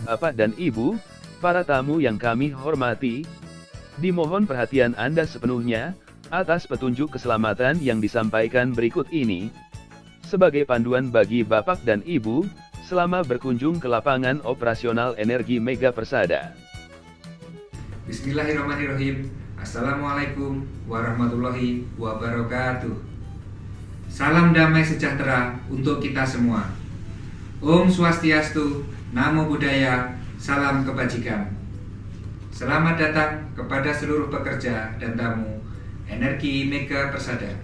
Bapak dan Ibu, para tamu yang kami hormati, dimohon perhatian Anda sepenuhnya, atas petunjuk keselamatan yang disampaikan berikut ini, sebagai panduan bagi Bapak dan Ibu, selama berkunjung ke lapangan operasional Energi Mega Persada. Bismillahirrahmanirrahim. Assalamualaikum warahmatullahi wabarakatuh. Salam damai sejahtera untuk kita semua. Om Swastiastu, Namo Buddhaya, salam kebajikan. Selamat datang kepada seluruh pekerja dan tamu Energi Mega Persada.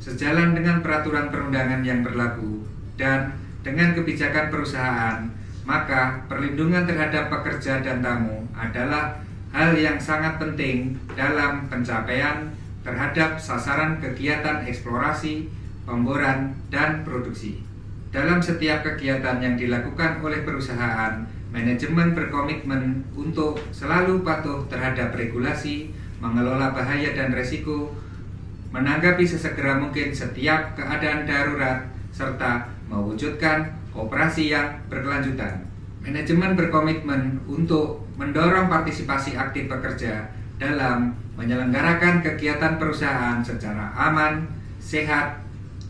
Sejalan dengan peraturan perundangan yang berlaku dan dengan kebijakan perusahaan, maka perlindungan terhadap pekerja dan tamu adalah hal yang sangat penting dalam pencapaian terhadap sasaran kegiatan eksplorasi, pemboran, dan produksi. Dalam setiap kegiatan yang dilakukan oleh perusahaan, manajemen berkomitmen untuk selalu patuh terhadap regulasi, mengelola bahaya dan resiko, menanggapi sesegera mungkin setiap keadaan darurat, serta mewujudkan operasi yang berkelanjutan. Manajemen berkomitmen untuk mendorong partisipasi aktif pekerja dalam menyelenggarakan kegiatan perusahaan secara aman, sehat,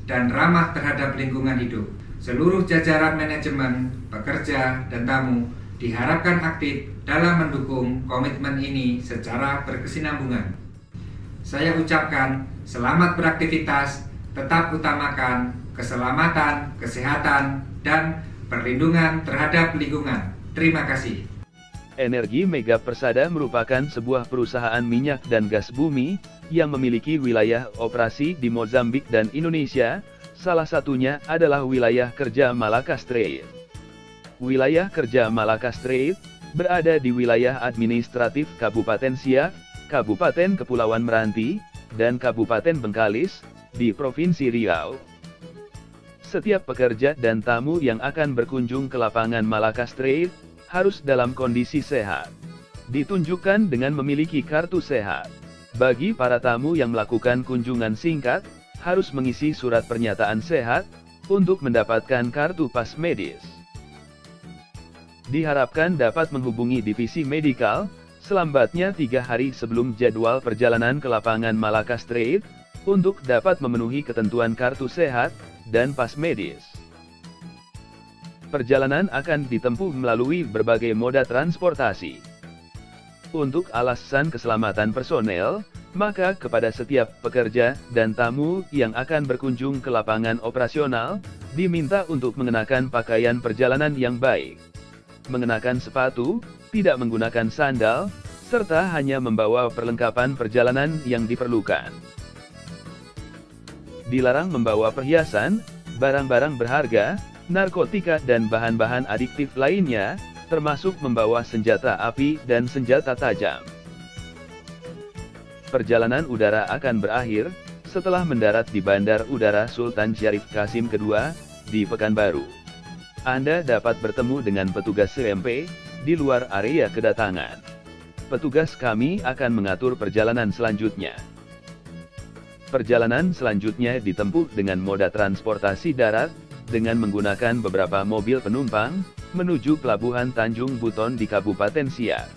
dan ramah terhadap lingkungan hidup. Seluruh jajaran manajemen, pekerja, dan tamu diharapkan aktif dalam mendukung komitmen ini secara berkesinambungan. Saya ucapkan selamat beraktivitas, tetap utamakan keselamatan, kesehatan, dan perlindungan terhadap lingkungan. Terima kasih. Energi Mega Persada merupakan sebuah perusahaan minyak dan gas bumi, yang memiliki wilayah operasi di Mozambik dan Indonesia, salah satunya adalah wilayah kerja Malacca Strait. Wilayah kerja Malacca Strait berada di wilayah administratif Kabupaten Siak, Kabupaten Kepulauan Meranti, dan Kabupaten Bengkalis, di Provinsi Riau. Setiap pekerja dan tamu yang akan berkunjung ke lapangan Malacca Strait, harus dalam kondisi sehat. Ditunjukkan dengan memiliki kartu sehat. Bagi para tamu yang melakukan kunjungan singkat, harus mengisi surat pernyataan sehat, untuk mendapatkan kartu pas medis. Diharapkan dapat menghubungi divisi medikal, selambatnya 3 hari sebelum jadwal perjalanan ke lapangan Malacca Strait, untuk dapat memenuhi ketentuan kartu sehat, dan pas medis. Perjalanan akan ditempuh melalui berbagai moda transportasi. Untuk alasan keselamatan personel, maka kepada setiap pekerja dan tamu yang akan berkunjung ke lapangan operasional, diminta untuk mengenakan pakaian perjalanan yang baik. Mengenakan sepatu, tidak menggunakan sandal, serta hanya membawa perlengkapan perjalanan yang diperlukan. Dilarang membawa perhiasan, barang-barang berharga, narkotika dan bahan-bahan adiktif lainnya, termasuk membawa senjata api dan senjata tajam. Perjalanan udara akan berakhir, setelah mendarat di Bandar Udara Sultan Syarif Qasim II, di Pekanbaru. Anda dapat bertemu dengan petugas CMP, di luar area kedatangan. Petugas kami akan mengatur perjalanan selanjutnya. Perjalanan selanjutnya ditempuh dengan moda transportasi darat, dengan menggunakan beberapa mobil penumpang, menuju Pelabuhan Tanjung Buton di Kabupaten Siak.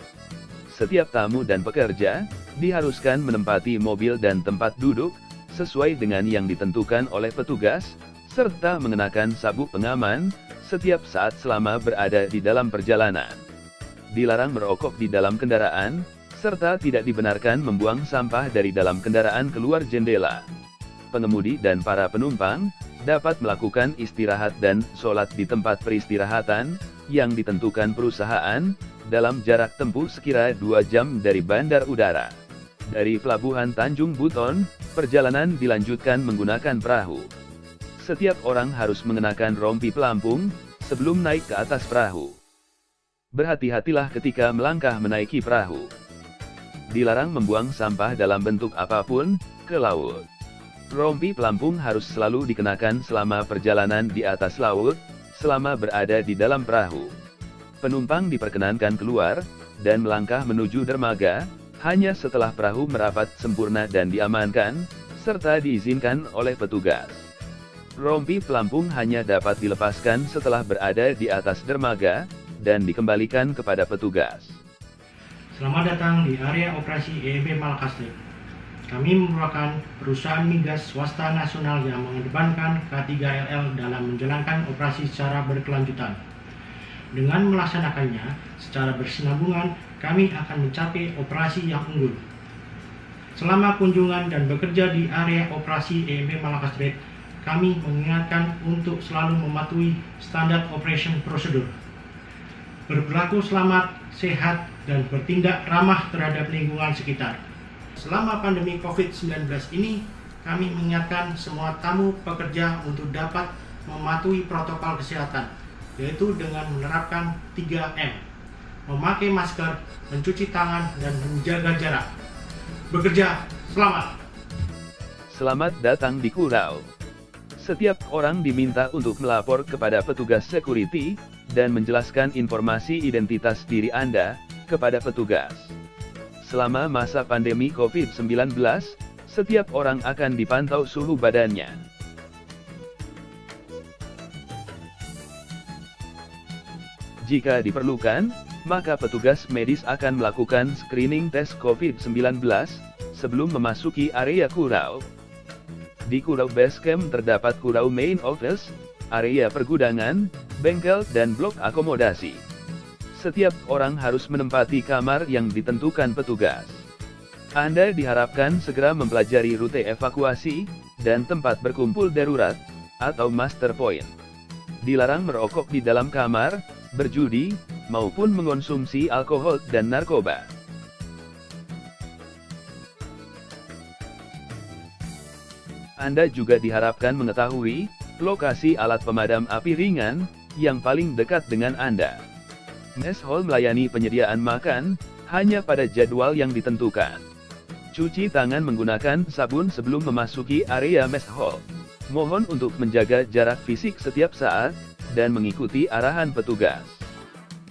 Setiap tamu dan pekerja, diharuskan menempati mobil dan tempat duduk, sesuai dengan yang ditentukan oleh petugas, serta mengenakan sabuk pengaman, setiap saat selama berada di dalam perjalanan. Dilarang merokok di dalam kendaraan, serta tidak dibenarkan membuang sampah dari dalam kendaraan keluar jendela. Pengemudi dan para penumpang, dapat melakukan istirahat dan sholat di tempat peristirahatan, yang ditentukan perusahaan, dalam jarak tempuh sekira 2 jam dari bandar udara. Dari Pelabuhan Tanjung Buton, perjalanan dilanjutkan menggunakan perahu. Setiap orang harus mengenakan rompi pelampung, sebelum naik ke atas perahu. Berhati-hatilah ketika melangkah menaiki perahu. Dilarang membuang sampah dalam bentuk apapun, ke laut. Rompi pelampung harus selalu dikenakan selama perjalanan di atas laut, selama berada di dalam perahu. Penumpang diperkenankan keluar, dan melangkah menuju dermaga, hanya setelah perahu merapat sempurna dan diamankan, serta diizinkan oleh petugas. Rompi pelampung hanya dapat dilepaskan setelah berada di atas dermaga, dan dikembalikan kepada petugas. Selamat datang di area operasi EMB Malakastre. Kami merupakan perusahaan migas swasta nasional yang mengedepankan K3RL dalam menjalankan operasi secara berkelanjutan. Dengan melaksanakannya secara bersinambungan, kami akan mencapai operasi yang unggul. Selama kunjungan dan bekerja di area operasi EMB Malakastre, kami mengingatkan untuk selalu mematuhi standar operation prosedur, berperilaku selamat, sehat, dan bertindak ramah terhadap lingkungan sekitar. Selama pandemi COVID-19 ini, kami mengingatkan semua tamu pekerja untuk dapat mematuhi protokol kesehatan, yaitu dengan menerapkan 3M, memakai masker, mencuci tangan, dan menjaga jarak. Bekerja selamat! Selamat datang di Kurau. Setiap orang diminta untuk melapor kepada petugas security, dan menjelaskan informasi identitas diri Anda kepada petugas. Selama masa pandemi COVID-19, setiap orang akan dipantau suhu badannya. Jika diperlukan, maka petugas medis akan melakukan screening tes COVID-19 sebelum memasuki area Kurau. Di Kurau Base Camp terdapat Kurau Main Office, area pergudangan, bengkel, dan blok akomodasi. Setiap orang harus menempati kamar yang ditentukan petugas. Anda diharapkan segera mempelajari rute evakuasi, dan tempat berkumpul darurat, atau master point. Dilarang merokok di dalam kamar, berjudi, maupun mengonsumsi alkohol dan narkoba. Anda juga diharapkan mengetahui lokasi alat pemadam api ringan yang paling dekat dengan Anda. Mess Hall melayani penyediaan makan hanya pada jadwal yang ditentukan. Cuci tangan menggunakan sabun sebelum memasuki area Mess Hall. Mohon untuk menjaga jarak fisik setiap saat dan mengikuti arahan petugas.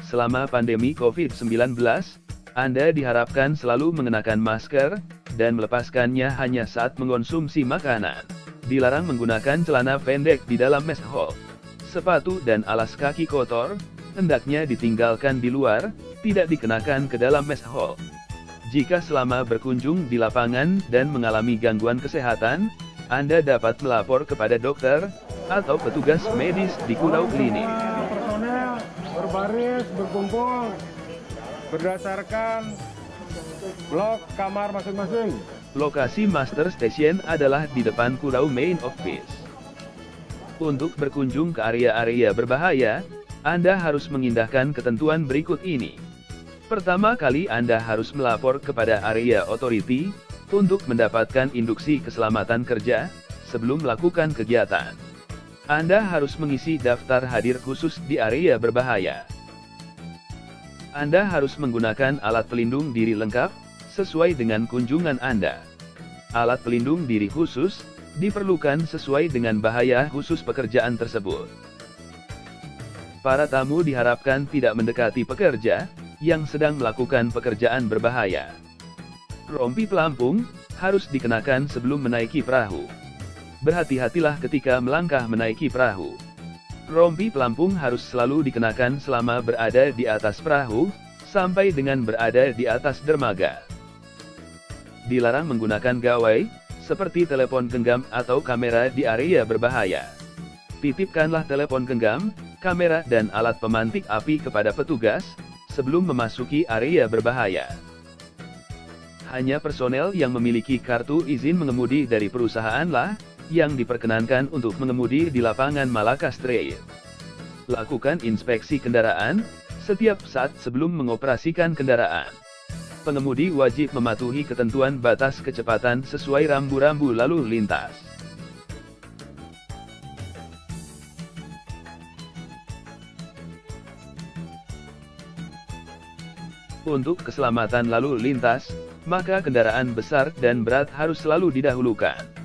Selama pandemi COVID-19, Anda diharapkan selalu mengenakan masker dan melepaskannya hanya saat mengonsumsi makanan. Dilarang menggunakan celana pendek di dalam mess hall. Sepatu dan alas kaki kotor hendaknya ditinggalkan di luar, tidak dikenakan ke dalam mess hall. Jika selama berkunjung di lapangan dan mengalami gangguan kesehatan, Anda dapat melapor kepada dokter atau petugas medis di Kurau Klinik. Personel berbaris berkumpul berdasarkan blok kamar masing-masing. Lokasi Master Station adalah di depan Kurau Main Office. Untuk berkunjung ke area-area berbahaya, Anda harus mengindahkan ketentuan berikut ini. Pertama kali Anda harus melapor kepada area authority untuk mendapatkan induksi keselamatan kerja sebelum melakukan kegiatan. Anda harus mengisi daftar hadir khusus di area berbahaya. Anda harus menggunakan alat pelindung diri lengkap sesuai dengan kunjungan Anda. Alat pelindung diri khusus diperlukan sesuai dengan bahaya khusus pekerjaan tersebut. Para tamu diharapkan tidak mendekati pekerja yang sedang melakukan pekerjaan berbahaya. Rompi pelampung harus dikenakan sebelum menaiki perahu. Berhati-hatilah ketika melangkah menaiki perahu. Rompi pelampung harus selalu dikenakan selama berada di atas perahu, sampai dengan berada di atas dermaga. Dilarang menggunakan gawai, seperti telepon genggam atau kamera di area berbahaya. Titipkanlah telepon genggam, kamera dan alat pemantik api kepada petugas, sebelum memasuki area berbahaya. Hanya personel yang memiliki kartu izin mengemudi dari perusahaanlah yang diperkenankan untuk mengemudi di lapangan Malakastre. Lakukan inspeksi kendaraan setiap saat sebelum mengoperasikan kendaraan. Pengemudi wajib mematuhi ketentuan batas kecepatan sesuai rambu-rambu lalu lintas. Untuk keselamatan lalu lintas, maka kendaraan besar dan berat harus selalu didahulukan.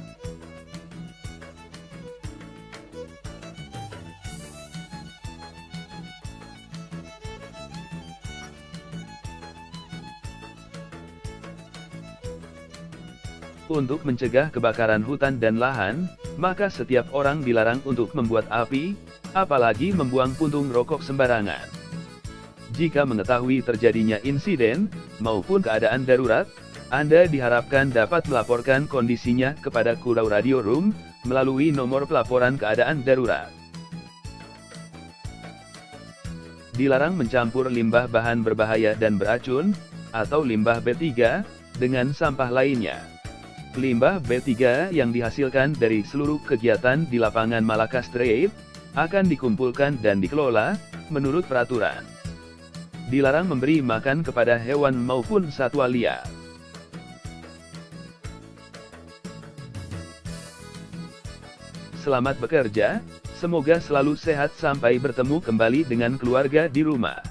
Untuk mencegah kebakaran hutan dan lahan, maka setiap orang dilarang untuk membuat api, apalagi membuang puntung rokok sembarangan. Jika mengetahui terjadinya insiden maupun keadaan darurat, Anda diharapkan dapat melaporkan kondisinya kepada Kurau Radio Room melalui nomor pelaporan keadaan darurat. Dilarang mencampur limbah bahan berbahaya dan beracun, atau limbah B3, dengan sampah lainnya. Limbah B3 yang dihasilkan dari seluruh kegiatan di lapangan Malakastrait akan dikumpulkan dan dikelola menurut peraturan. Dilarang memberi makan kepada hewan maupun satwa liar. Selamat bekerja, semoga selalu sehat sampai bertemu kembali dengan keluarga di rumah.